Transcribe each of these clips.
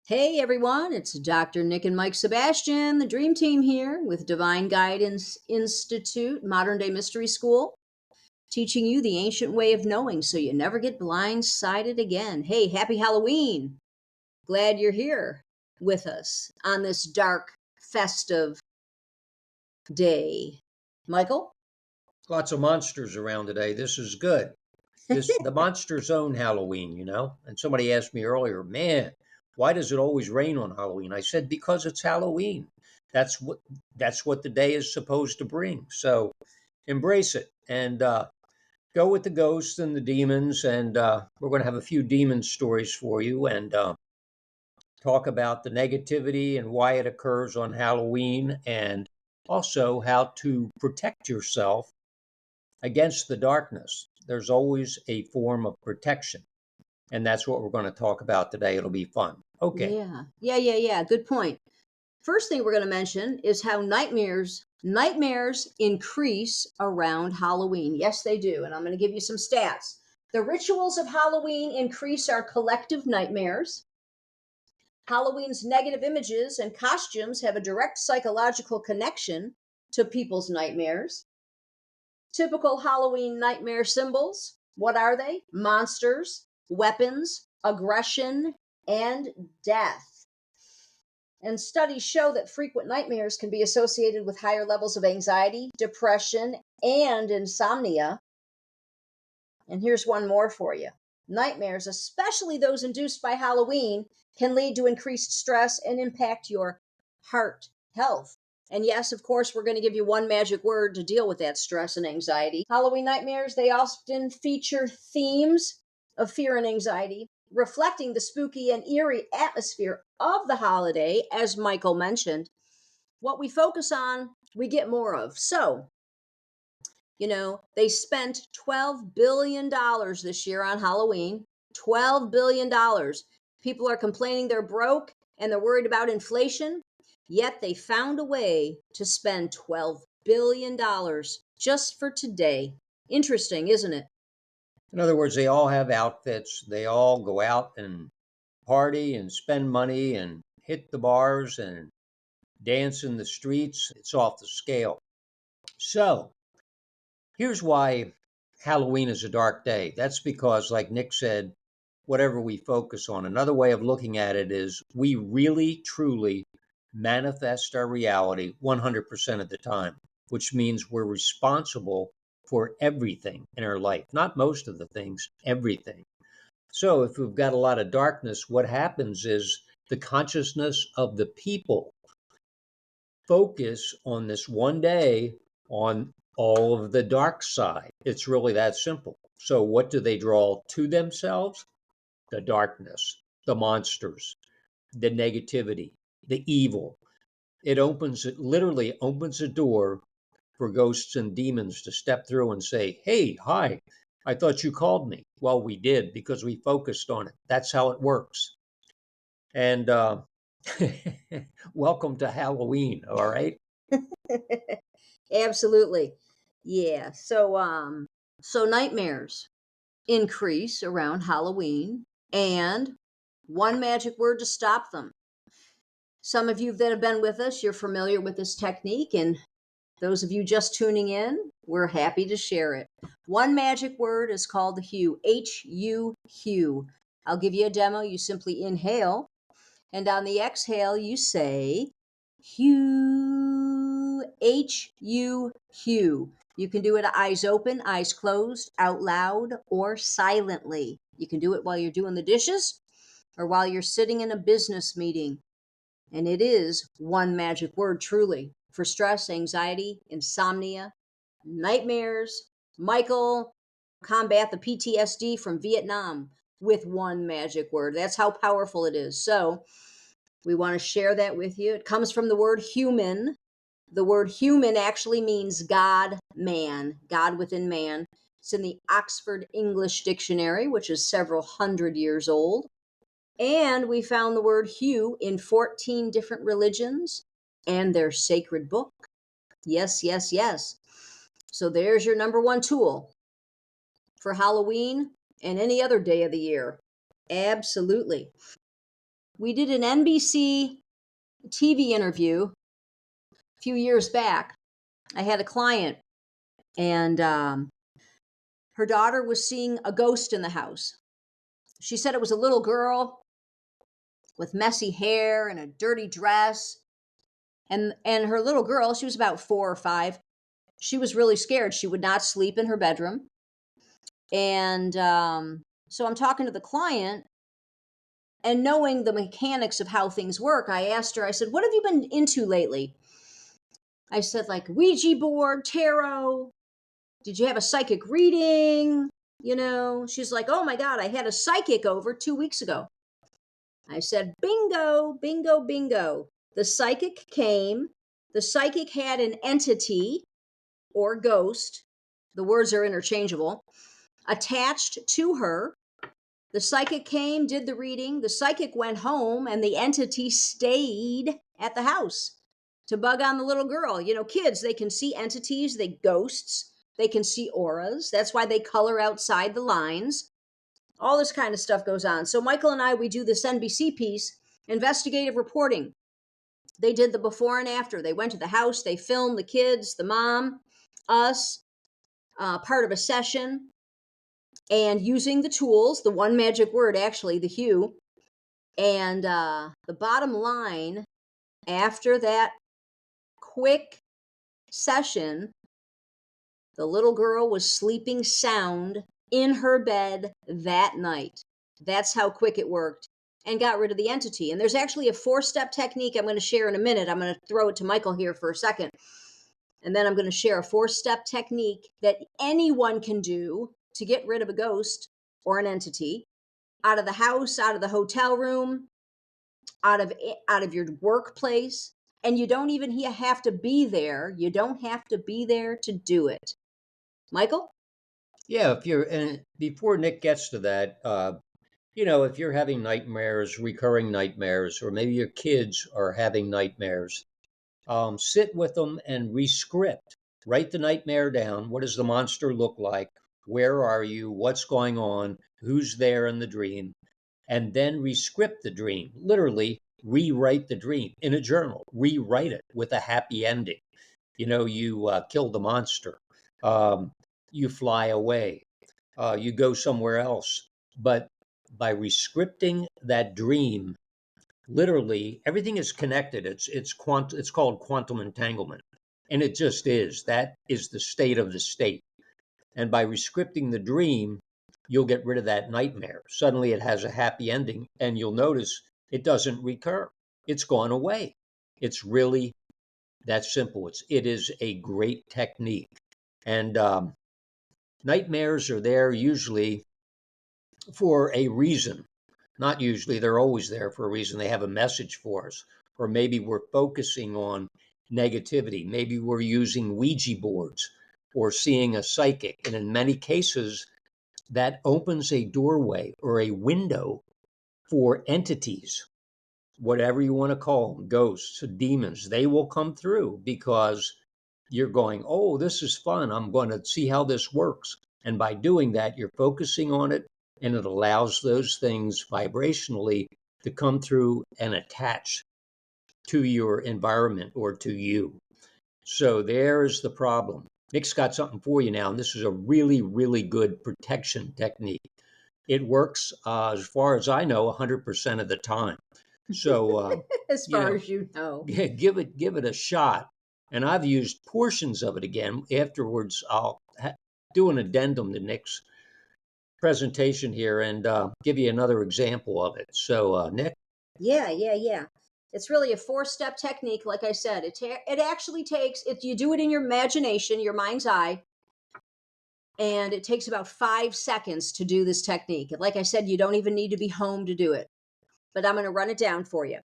Hey everyone, it's Dr. Nic and Mike Sebastian, the Dream Team here with Divine Guidance Institute, Modern Day Mystery School, teaching you the ancient way of knowing so you never get blindsided again. Hey, happy Halloween! Glad you're here with us on this dark, festive day. Michael? Lots of monsters around today. This is good. The monsters own Halloween. And somebody asked me earlier, man, why does it always rain on Halloween? I said because it's Halloween. That's what that's what the day is supposed to bring. So embrace it and go with the ghosts and the demons. And we're going to have a few demon stories for you and talk about the negativity and why it occurs on Halloween, and also how to protect yourself against the darkness. There's always a form of protection. And that's what we're going to talk about today. It'll be fun. Okay. Yeah. Good point. First thing we're going to mention is how nightmares increase around Halloween. Yes, they do. And I'm going to give you some stats. The rituals of Halloween increase our collective nightmares. Halloween's negative images and costumes have a direct psychological connection to people's nightmares. Typical Halloween nightmare symbols. What are they? Monsters, weapons, aggression, and death. And studies show that frequent nightmares can be associated with higher levels of anxiety, depression, and insomnia. And here's one more for you. Nightmares, especially those induced by Halloween, can lead to increased stress and impact your heart health. And yes, of course, we're going to give you one magic word to deal with that stress and anxiety. Halloween nightmares, they often feature themes of fear and anxiety, reflecting the spooky and eerie atmosphere of the holiday, as Michael mentioned. What we focus on, we get more of. So, they spent $12 billion this year on Halloween. $12 billion. People are complaining they're broke and they're worried about inflation, yet they found a way to spend $12 billion just for today. Interesting, isn't it? In other words, they all have outfits. They all go out and party and spend money and hit the bars and dance in the streets. It's off the scale. So here's why Halloween is a dark day. That's because, like Nick said, whatever we focus on. Another way of looking at it is we really, truly manifest our reality 100% of the time, which means we're responsible for everything in our life. Not most of the things, everything. So if we've got a lot of darkness, what happens is the consciousness of the people focus on this one day on all of the dark side. It's really that simple. So what do they draw to themselves? The darkness, the monsters, the negativity, the evil. It literally opens a door for ghosts and demons to step through and say, hey, hi, I thought you called me. Well, we did because we focused on it. That's how it works. And welcome to Halloween. All right. Absolutely. Yeah. So nightmares increase around Halloween, and one magic word to stop them. Some of you that have been with us, you're familiar with this technique, and those of you just tuning in, we're happy to share it. One magic word is called the hue, H-U, hue. I'll give you a demo. You simply inhale, and on the exhale, you say hue, H-U, hue. You can do it eyes open, eyes closed, out loud, or silently. You can do it while you're doing the dishes or while you're sitting in a business meeting. And it is one magic word, truly, for stress, anxiety, insomnia, nightmares. Michael combat the PTSD from Vietnam with one magic word. That's how powerful it is. So we want to share that with you. It comes from the word human. The word human actually means God, man, God within man. It's in the Oxford English Dictionary, which is several hundred years old. And we found the word hue in 14 different religions and their sacred book. Yes. So there's your number one tool for Halloween and any other day of the year. Absolutely. We did an NBC TV interview a few years back. I had a client, and her daughter was seeing a ghost in the house. She said it was a little girl with messy hair and a dirty dress. And her little girl, she was about 4 or 5. She was really scared. She would not sleep in her bedroom. And so I'm talking to the client, and knowing the mechanics of how things work, I asked her, I said, what have you been into lately? I said, like Ouija board, tarot. Did you have a psychic reading? You know, she's like, oh my God, I had a psychic over 2 weeks ago. I said, bingo, bingo, bingo. The psychic came. The psychic had an entity or ghost, the words are interchangeable, attached to her. The psychic came, did the reading. The psychic went home, and the entity stayed at the house to bug on the little girl. You know, kids, they can see entities, ghosts, they can see auras. That's why they color outside the lines. All this kind of stuff goes on. So Michael and I, we do this NBC piece, investigative reporting. They did the before and after. They went to the house, they filmed the kids, the mom, us, part of a session, and using the tools, the one magic word, actually, the hue. And the bottom line, after that quick session, the little girl was sleeping sound in her bed that night. That's how quick it worked, and got rid of the entity. And there's actually a 4-step technique I'm going to share in a minute. I'm going to throw it to Michael here for a second. And then I'm going to share a 4-step technique that anyone can do to get rid of a ghost or an entity out of the house, out of the hotel room, out of your workplace. And you don't even have to be there. You don't have to be there to do it. Michael? Yeah, and before Nick gets to that, if you're having nightmares, recurring nightmares, or maybe your kids are having nightmares, sit with them and rescript. Write the nightmare down. What does the monster look like? Where are you? What's going on? Who's there in the dream? And then rescript the dream. Literally, rewrite the dream in a journal. Rewrite it with a happy ending. You kill the monster. You fly away. You go somewhere else. But by rescripting that dream, literally everything is connected. It's called quantum entanglement, and it just is. That is the state of the state. And by rescripting the dream, you'll get rid of that nightmare. Suddenly it has a happy ending, and you'll notice it doesn't recur. It's gone away. It's really that simple. It is a great technique. And nightmares are there usually for a reason. Not usually, they're always there for a reason. They have a message for us. Or maybe we're focusing on negativity. Maybe we're using Ouija boards or seeing a psychic. And in many cases, that opens a doorway or a window for entities, whatever you want to call them, ghosts, demons. They will come through because you're going, oh, this is fun. I'm going to see how this works. And by doing that, you're focusing on it, and it allows those things vibrationally to come through and attach to your environment or to you. So there's the problem. Nick's got something for you now, and this is a really, really good protection technique. It works, as far as I know, 100% of the time. So, As far as you know. give it a shot. And I've used portions of it again. Afterwards, I'll do an addendum to Nick's presentation here and give you another example of it. So, Nick? Yeah. It's really a 4-step technique. Like I said, it actually takes, if you do it in your imagination, your mind's eye, and it takes about 5 seconds to do this technique. And like I said, you don't even need to be home to do it. But I'm going to run it down for you.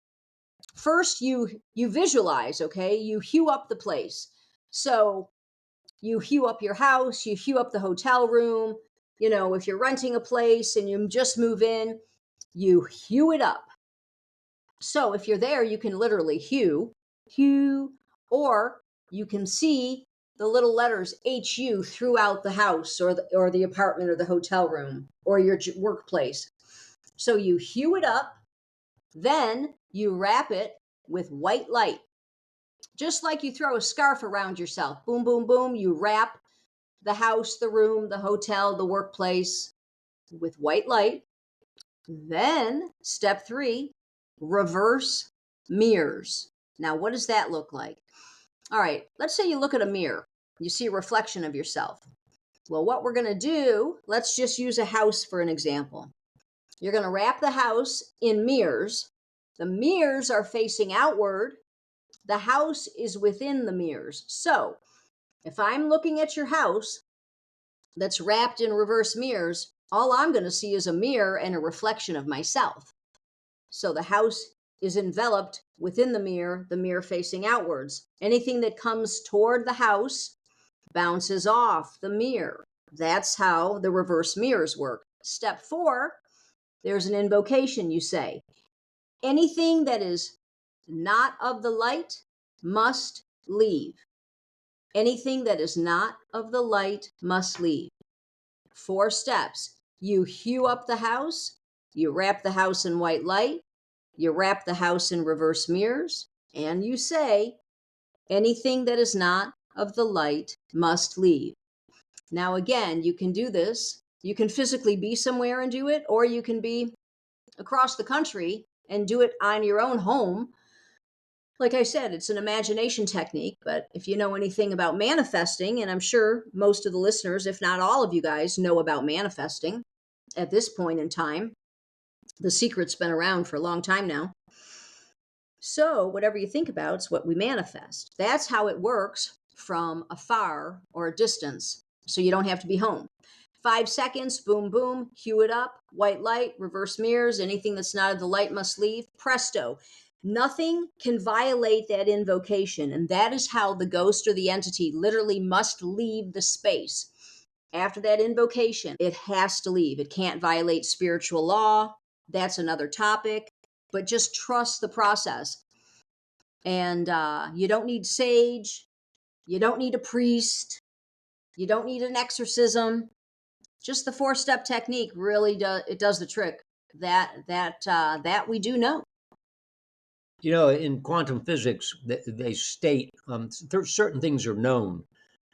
First, you visualize, okay? You hue up the place. So you hue up your house, you hue up the hotel room. You know, if you're renting a place and you just move in, you hue it up. So if you're there, you can literally hue, or you can see the little letters HU throughout the house or the apartment or the hotel room or your workplace. So you hue it up, Then you wrap it with white light. Just like you throw a scarf around yourself. Boom, boom, boom. You wrap the house, the room, the hotel, the workplace with white light. Then step 3, reverse mirrors. Now, what does that look like? All right, let's say you look at a mirror. You see a reflection of yourself. Well, what we're going to do, let's just use a house for an example. You're going to wrap the house in mirrors. The mirrors are facing outward. The house is within the mirrors. So if I'm looking at your house that's wrapped in reverse mirrors, all I'm going to see is a mirror and a reflection of myself. So the house is enveloped within the mirror facing outwards. Anything that comes toward the house bounces off the mirror. That's how the reverse mirrors work. Step 4, there's an invocation. You say, anything that is not of the light must leave. Anything that is not of the light must leave. 4 steps. You hue up the house. You wrap the house in white light. You wrap the house in reverse mirrors. And you say, anything that is not of the light must leave. Now, again, you can do this. You can physically be somewhere and do it, or you can be across the country and do it on your own home. Like I said, it's an imagination technique, but if you know anything about manifesting, and I'm sure most of the listeners, if not all of you guys, know about manifesting at this point in time, the secret's been around for a long time now. So whatever you think about is what we manifest. That's how it works from afar or a distance, so you don't have to be home. 5 seconds, boom, boom, hue it up, white light, reverse mirrors, anything that's not of the light must leave. Presto. Nothing can violate that invocation, and that is how the ghost or the entity literally must leave the space. After that invocation, it has to leave. It can't violate spiritual law. That's another topic, but just trust the process. And you don't need sage. You don't need a priest. You don't need an exorcism. Just the 4-step technique really does the trick. That we do know. You know, in quantum physics, they state certain things are known,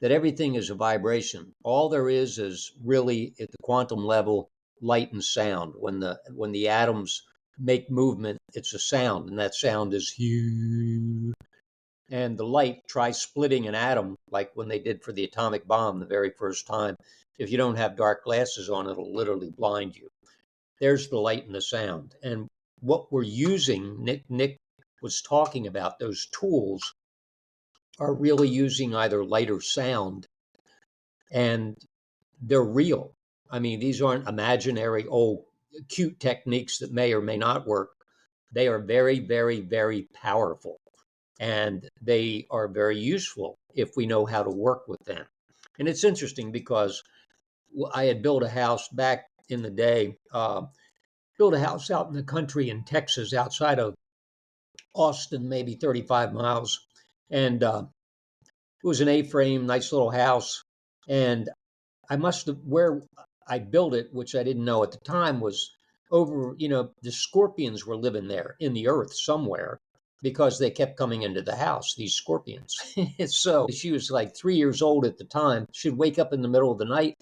that everything is a vibration. All there is really at the quantum level, light and sound. When the atoms make movement, it's a sound, and that sound is hue. And the light, try splitting an atom, like when they did for the atomic bomb the very first time. If you don't have dark glasses on, it'll literally blind you. There's the light and the sound. And what we're using, Nick was talking about, those tools are really using either light or sound, and they're real. I mean, these aren't imaginary, cute techniques that may or may not work. They are very, very, very powerful, and they are very useful if we know how to work with them. And it's interesting because I had built a house back in the day, built a house out in the country in Texas, outside of Austin, maybe 35 miles. And it was an A-frame, nice little house. And I must have, where I built it, which I didn't know at the time, was over, the scorpions were living there in the earth somewhere because they kept coming into the house, these scorpions. So she was like 3 years old at the time. She'd wake up in the middle of the night,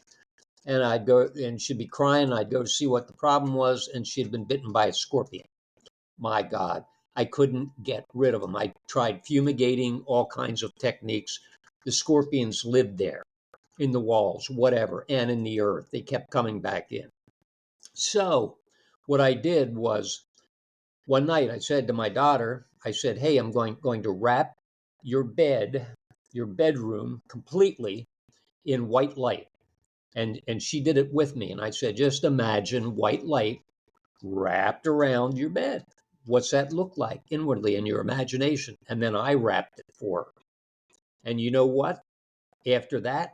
and I'd go, and she'd be crying. I'd go to see what the problem was, and she'd been bitten by a scorpion. My God, I couldn't get rid of them. I tried fumigating, all kinds of techniques. The scorpions lived there in the walls, whatever, and in the earth. They kept coming back in. So what I did was, one night I said to my daughter, I said, hey, I'm going to wrap your bedroom completely in white light. And she did it with me. And I said, just imagine white light wrapped around your bed. What's that look like inwardly in your imagination? And then I wrapped it for her. And you know what? After that,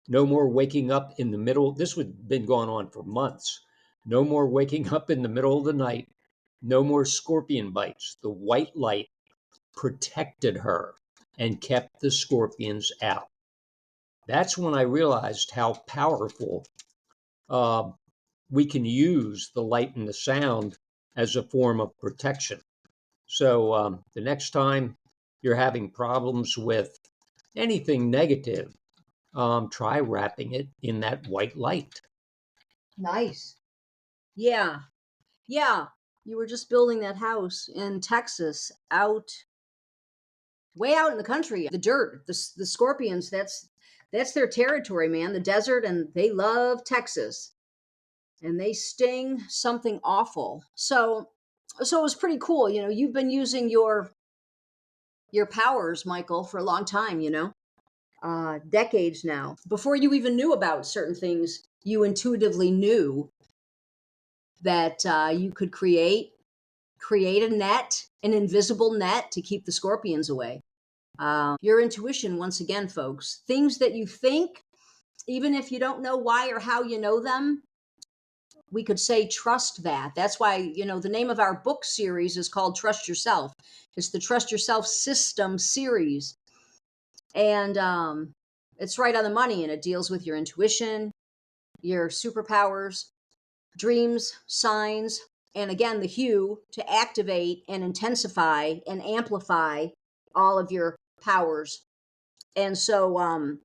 no more waking up in the middle. This had been going on for months. No more waking up in the middle of the night. No more scorpion bites. The white light protected her and kept the scorpions out. That's when I realized how powerful we can use the light and the sound. as a form of protection. So the next time you're having problems with anything negative, try wrapping it in that white light. Nice. Yeah. Yeah. You were just building that house in Texas, way out in the country. The dirt, the scorpions, that's their territory, man. The desert, and they love Texas. And they sting something awful. So it was pretty cool. You've been using your powers, Michael, for a long time, decades now. Before you even knew about certain things, you intuitively knew that you could create a net, an invisible net to keep the scorpions away. Your intuition, once again, folks, things that you think, even if you don't know why or how you know them, we could say trust that. That's why, the name of our book series is called Trust Yourself. It's the Trust Yourself System series. And it's right on the money, and it deals with your intuition, your superpowers, dreams, signs, and again, the hue to activate and intensify and amplify all of your powers. And so,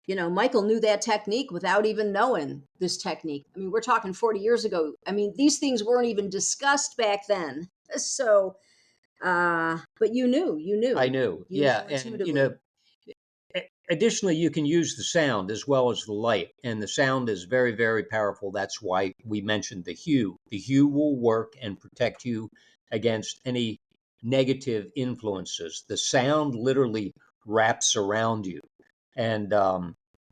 Michael knew that technique without even knowing this technique. I mean, we're talking 40 years ago. I mean, these things weren't even discussed back then. So, but you knew. I knew. You Yeah. knew And, intuitively. additionally, you can use the sound as well as the light. And the sound is very, very powerful. That's why we mentioned the hue. The hue will work and protect you against any negative influences. The sound literally wraps around you. And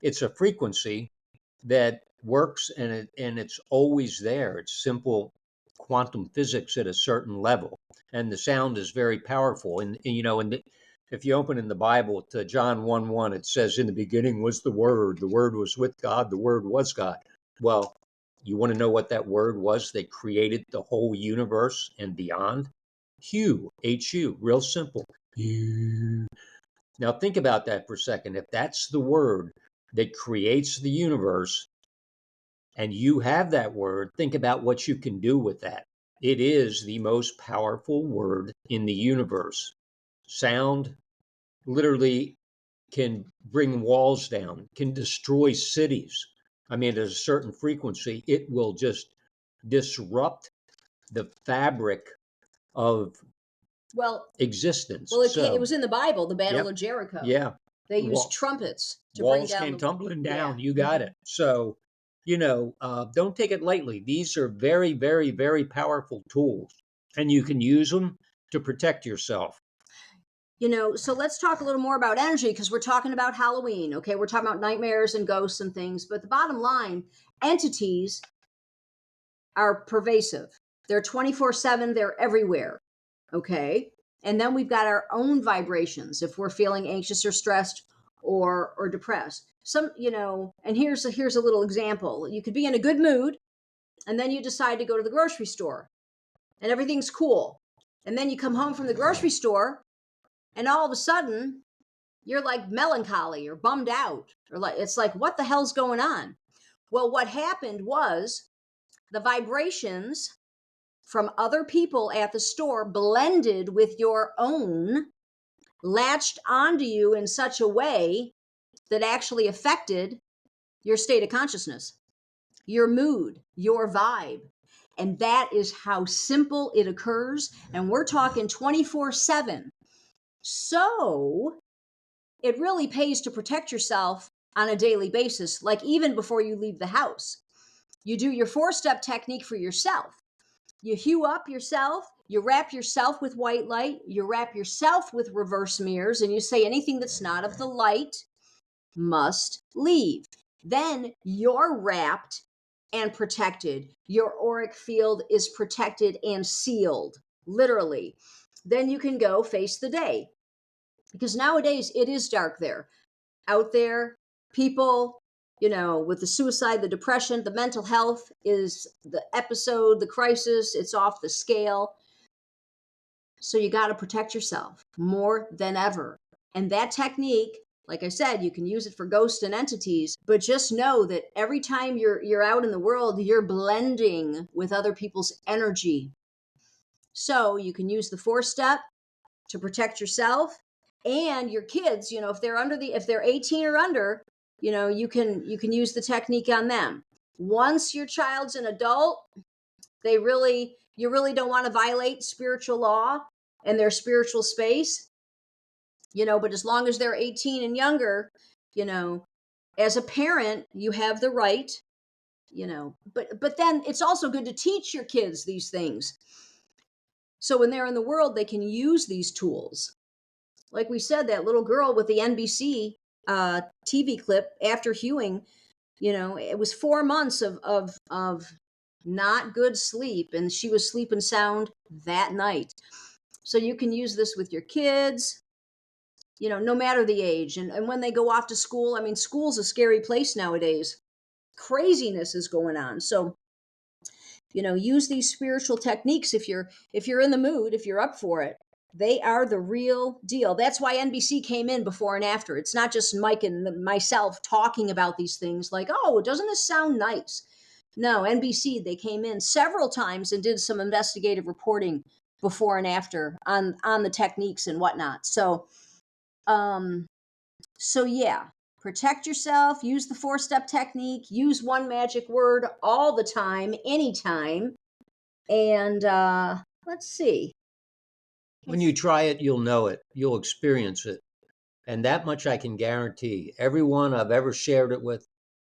it's a frequency that works, and it's always there. It's simple quantum physics at a certain level, and the sound is very powerful. And if you open in the Bible to John 1:1, it says, "In the beginning was the Word. The Word was with God. The Word was God." Well, you want to know what that word was that created the whole universe and beyond? Hue, H-U, real simple. Hue. Now think about that for a second. If that's the word that creates the universe, and you have that word, think about what you can do with that. It is the most powerful word in the universe. Sound literally can bring walls down, can destroy cities. I mean, at a certain frequency, it will just disrupt the fabric of existence. Well, it was in the Bible, the Battle Yep, of Jericho. yeah. They used trumpets to bring Walls down came tumbling down. Yeah. You got it. So, don't take it lightly. These are very, very, very powerful tools, and you can use them to protect yourself. So let's talk a little more about energy, because we're talking about Halloween. Okay, we're talking about nightmares and ghosts and things, but the bottom line, entities are pervasive. They're 24/7, they're everywhere. Okay? And then we've got our own vibrations if we're feeling anxious or stressed or depressed. And here's a little example. You could be in a good mood, and then you decide to go to the grocery store, and everything's cool. And then you come home from the grocery store, and all of a sudden you're like melancholy or bummed out, or it's like, what the hell's going on? Well, what happened was the vibrations from other people at the store blended with your own, latched onto you in such a way that actually affected your state of consciousness, your mood, your vibe. And that is how simple it occurs. And we're talking 24/7. So it really pays to protect yourself on a daily basis, like even before you leave the house. You do your 4-step technique for yourself. You hue up yourself, you wrap yourself with white light, you wrap yourself with reverse mirrors, and you say anything that's not of the light must leave. Then you're wrapped and protected. Your auric field is protected and sealed, literally. Then you can go face the day. Because nowadays it is dark out there. People, with the suicide, the depression, the mental health is the episode, the crisis, it's off the scale. So you got to protect yourself more than ever. And that technique, Like I said, you can use it for ghosts and entities, but just know that every time you're out in the world, you're blending with other people's energy. So you can use the 4-step to protect yourself and your kids. If they're 18 or under, you can use the technique on them. Once your child's an adult, you really don't want to violate spiritual law and their spiritual space, but as long as they're 18 and younger, as a parent, you have the right, but then it's also good to teach your kids these things. So when they're in the world, they can use these tools. Like we said, that little girl with the NBC TV clip after hewing, it was 4 months of not good sleep, and she was sleeping sound that night. So you can use this with your kids, no matter the age. And when they go off to school, school's a scary place nowadays. Craziness is going on. So, use these spiritual techniques if you're in the mood, if you're up for it. They are the real deal. That's why NBC came in before and after. It's not just Mike and myself talking about these things like, oh, doesn't this sound nice? No, NBC, they came in several times and did some investigative reporting before and after on the techniques and whatnot. So yeah, protect yourself, use the 4-step technique, use one magic word all the time, anytime. And let's see. When you try it, you'll know it. You'll experience it. And that much I can guarantee. Everyone I've ever shared it with,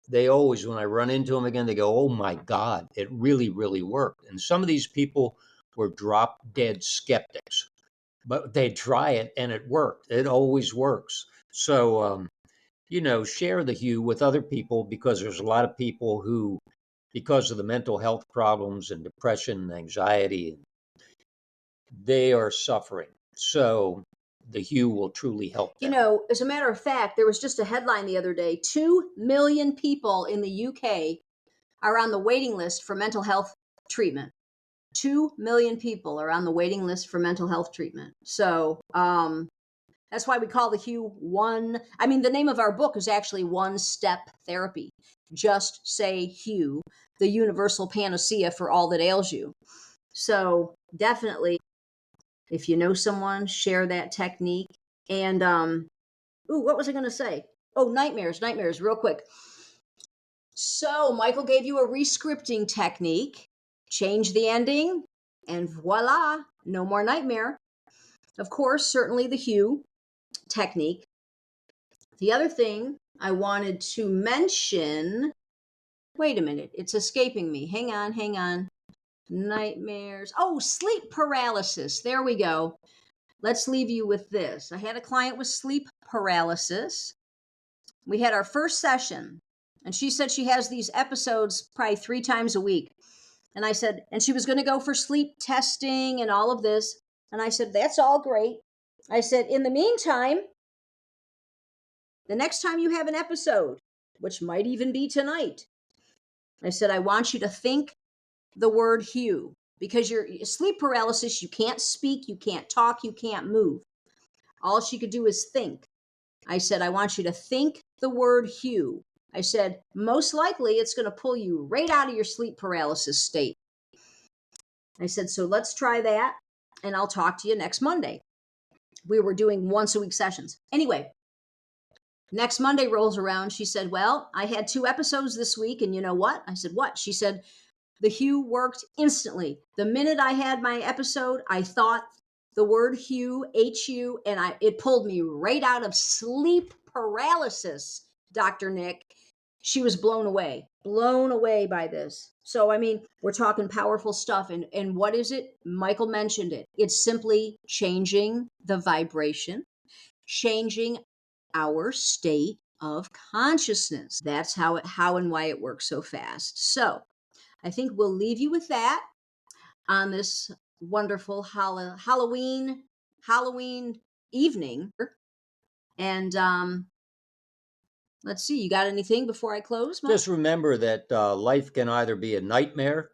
they always, when I run into them again, they go, oh my God, it really, really worked. And some of these people were drop dead skeptics, but they try it and it worked. It always works. So, share the hue with other people, because there's a lot of people who, because of the mental health problems and depression and anxiety, they are suffering. So the hue will truly help them. As a matter of fact, there was just a headline the other day. 2 million people in the UK are on the waiting list for mental health treatment. 2 million people are on the waiting list for mental health treatment. So that's why we call the hue the name of our book is actually 1-Step Therapy. Just say hue, the universal panacea for all that ails you. So definitely, if you know someone, share that technique. And what was I going to say? Oh, nightmares, real quick. So Michael gave you a rescripting technique. Change the ending, and voila, no more nightmare. Of course, certainly the hue technique. The other thing I wanted to mention, wait a minute, it's escaping me. Hang on. Nightmares. Oh, sleep paralysis. There we go. Let's leave you with this. I had a client with sleep paralysis. We had our first session, and she said she has these episodes probably 3 times a week. And I said, and she was going to go for sleep testing and all of this. And I said, that's all great. I said, in the meantime, the next time you have an episode, which might even be tonight, I said, I want you to think the word hue, because your sleep paralysis, you can't speak, you can't talk, you can't move. All she could do is think. I said, I want you to think the word hue. I said, most likely it's going to pull you right out of your sleep paralysis state. I said, so let's try that, and I'll talk to you next Monday. We were doing once-a-week sessions. Anyway, next Monday rolls around. She said, well, I had 2 episodes this week, and you know what? I said, what? She said, the hue worked instantly. The minute I had my episode, I thought the word hue, H-U, and it pulled me right out of sleep paralysis, Dr. Nic. She was blown away by this. So, we're talking powerful stuff. And what is it? Michael mentioned it. It's simply changing the vibration, changing our state of consciousness. That's how and why it works so fast. So I think we'll leave you with that on this wonderful Halloween evening. And let's see, you got anything before I close, Mike? Just remember that life can either be a nightmare,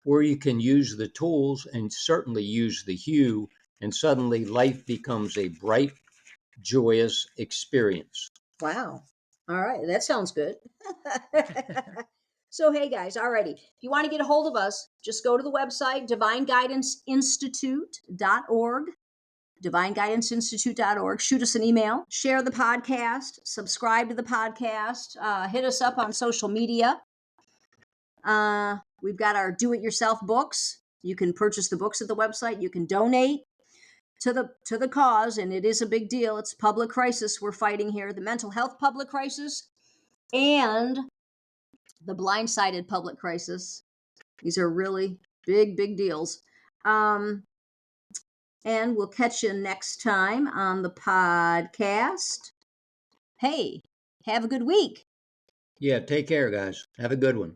or you can use the tools and certainly use the hue, and suddenly life becomes a bright, joyous experience. Wow. All right. That sounds good. So, hey guys, alrighty. If you want to get a hold of us, just go to the website, divineguidanceinstitute.org. divineguidanceinstitute.org. Shoot us an email, share the podcast, subscribe to the podcast, hit us up on social media. We've got our do-it-yourself books. You can purchase the books at the website. You can donate to the cause, and it is a big deal. It's a public crisis we're fighting here, the mental health public crisis and the blindsided public crisis. These are really big deals. And we'll catch you next time on the podcast. Hey, have a good week. Yeah, take care, guys. Have a good one.